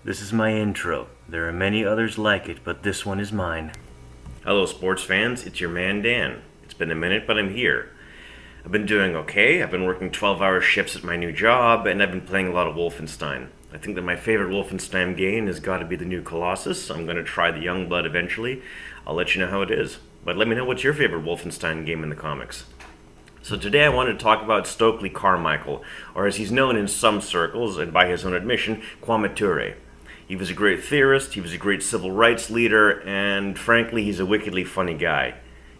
This is my intro. There are many others like it, but this one is mine. Hello, sports fans. It's your man Dan. It's been a minute, but I'm here. I've been doing okay. I've been working 12-hour shifts at my new job, and I've been playing a lot of Wolfenstein. I think that my favorite Wolfenstein game has got to be the new Colossus. I'm going to try the Youngblood eventually. I'll let you know how it is. But let me know what's your favorite Wolfenstein game in the comics. So today I wanted to talk about Stokely Carmichael, or as he's known in some circles, and by his own admission, Kwame Ture. He was a great theorist, he was a great civil rights leader, and frankly, he's a wickedly funny guy.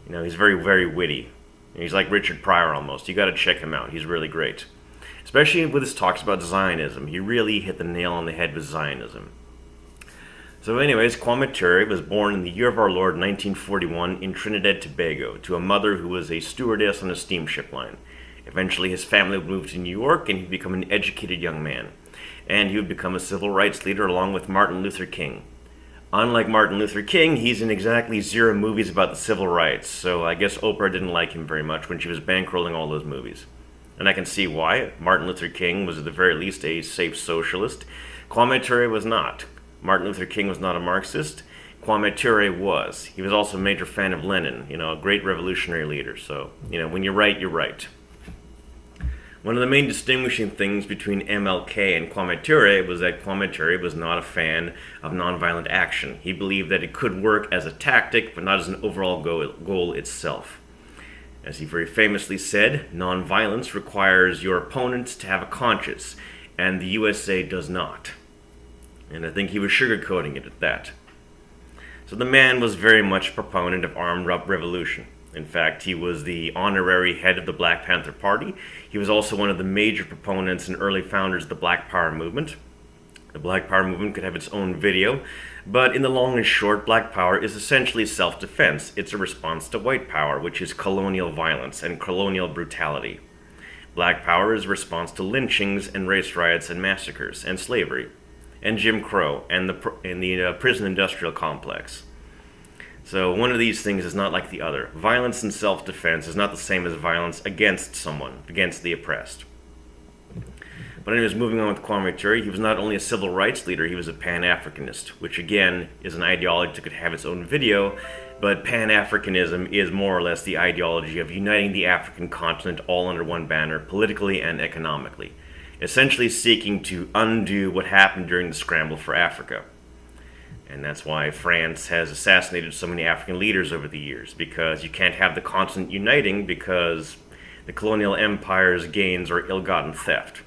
You know, he's very, very witty. He's like Richard Pryor almost. You gotta check him out. He's really great. Especially with his talks about Zionism. He really hit the nail on the head with Zionism. So anyways, Kwame Ture was born in the year of our Lord 1941 in Trinidad Tobago to a mother who was a stewardess on a steamship line. Eventually his family would move to New York and he'd become an educated young man. And he would become a civil rights leader along with Martin Luther King. Unlike Martin Luther King, he's in exactly 0 movies about the civil rights, so I guess Oprah didn't like him very much when she was bankrolling all those movies. And I can see why. Martin Luther King was at the very least a safe socialist. Kwame Ture was not. Martin Luther King was not a Marxist. Kwame Ture was. He was also a major fan of Lenin, a great revolutionary leader. So, when you're right, you're right. One of the main distinguishing things between MLK and Kwame Ture was that Kwame Ture was not a fan of nonviolent action. He believed that it could work as a tactic, but not as an overall goal itself. As he very famously said, nonviolence requires your opponents to have a conscience, and the USA does not. And I think he was sugarcoating it at that. So the man was very much a proponent of armed revolution. In fact, he was the honorary head of the Black Panther Party. He was also one of the major proponents and early founders of the Black Power movement. The Black Power movement could have its own video, but in the long and short, Black Power is essentially self-defense. It's a response to white power, which is colonial violence and colonial brutality. Black Power is a response to lynchings and race riots and massacres and slavery, and Jim Crow, and the prison industrial complex. So one of these things is not like the other. Violence and self-defense is not the same as violence against someone, against the oppressed. But anyways, moving on with Kwame Ture, he was not only a civil rights leader, he was a Pan-Africanist, which again is an ideology that could have its own video, but Pan-Africanism is more or less the ideology of uniting the African continent all under one banner, politically and economically. Essentially seeking to undo what happened during the scramble for Africa. And that's why France has assassinated so many African leaders over the years, because you can't have the continent uniting because the colonial empire's gains are ill-gotten theft.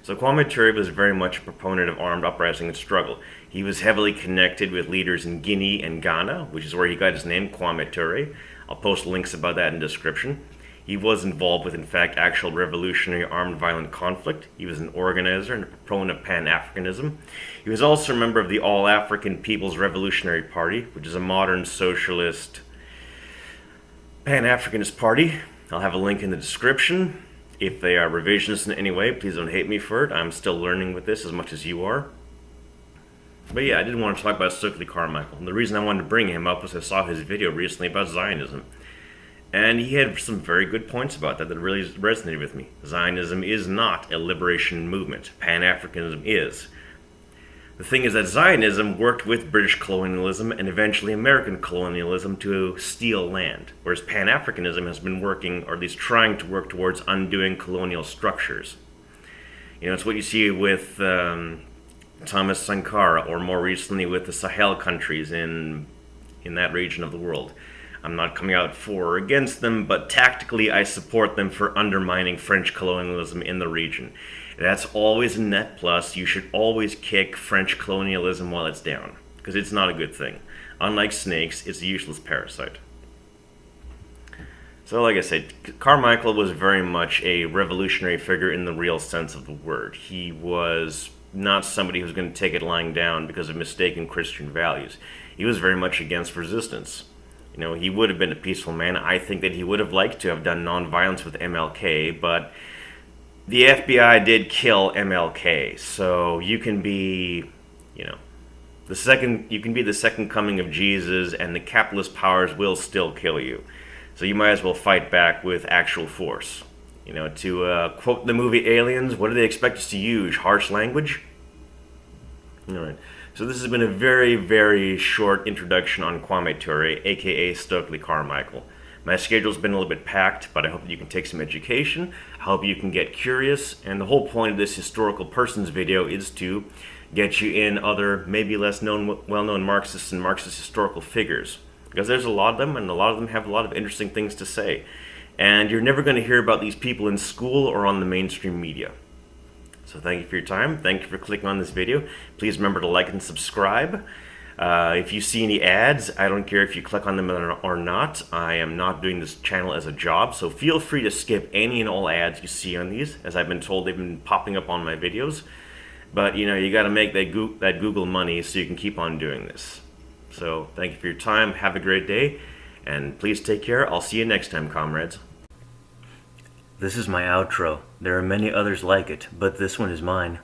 So Kwame Ture was very much a proponent of armed uprising and struggle. He was heavily connected with leaders in Guinea and Ghana, which is where he got his name, Kwame Ture. I'll post links about that in the description. He was involved with, in fact, actual revolutionary armed violent conflict. He was an organizer and a proponent of Pan-Africanism. He was also a member of the All-African People's Revolutionary Party, which is a modern socialist Pan-Africanist party. I'll have a link in the description. If they are revisionist in any way, please don't hate me for it. I'm still learning with this as much as you are. But yeah, I did want to talk about Stokely Carmichael. And the reason I wanted to bring him up was I saw his video recently about Zionism. And he had some very good points about that really resonated with me. Zionism is not a liberation movement. Pan-Africanism is. The thing is that Zionism worked with British colonialism and eventually American colonialism to steal land, whereas Pan-Africanism has been working, or at least trying to work towards undoing colonial structures. It's what you see with Thomas Sankara, or more recently with the Sahel countries in that region of the world. I'm not coming out for or against them, but tactically I support them for undermining French colonialism in the region. That's always a net plus. You should always kick French colonialism while it's down, because it's not a good thing. Unlike snakes, it's a useless parasite. So like I said, Carmichael was very much a revolutionary figure in the real sense of the word. He was not somebody who was going to take it lying down because of mistaken Christian values. He was very much against resistance. He would have been a peaceful man. I think that he would have liked to have done nonviolence with MLK, but the FBI did kill MLK. So you can be, the second coming of Jesus, and the capitalist powers will still kill you. So you might as well fight back with actual force. To quote the movie Aliens, what do they expect us to use? Harsh language? Alright, so this has been a very, very short introduction on Kwame Ture, aka Stokely Carmichael. My schedule's been a little bit packed, but I hope that you can take some education. I hope you can get curious, and the whole point of this historical persons video is to get you in other, maybe less known, well-known Marxists and Marxist historical figures. Because there's a lot of them, and a lot of them have a lot of interesting things to say. And you're never going to hear about these people in school or on the mainstream media. So thank you for your time. Thank you for clicking on this video. Please remember to like and subscribe. If you see any ads, I don't care if you click on them or not. I am not doing this channel as a job, so feel free to skip any and all ads you see on these. As I've been told, they've been popping up on my videos. But you got to make that Google money so you can keep on doing this. So thank you for your time. Have a great day, and please take care. I'll see you next time, comrades. This is my outro. There are many others like it, but this one is mine.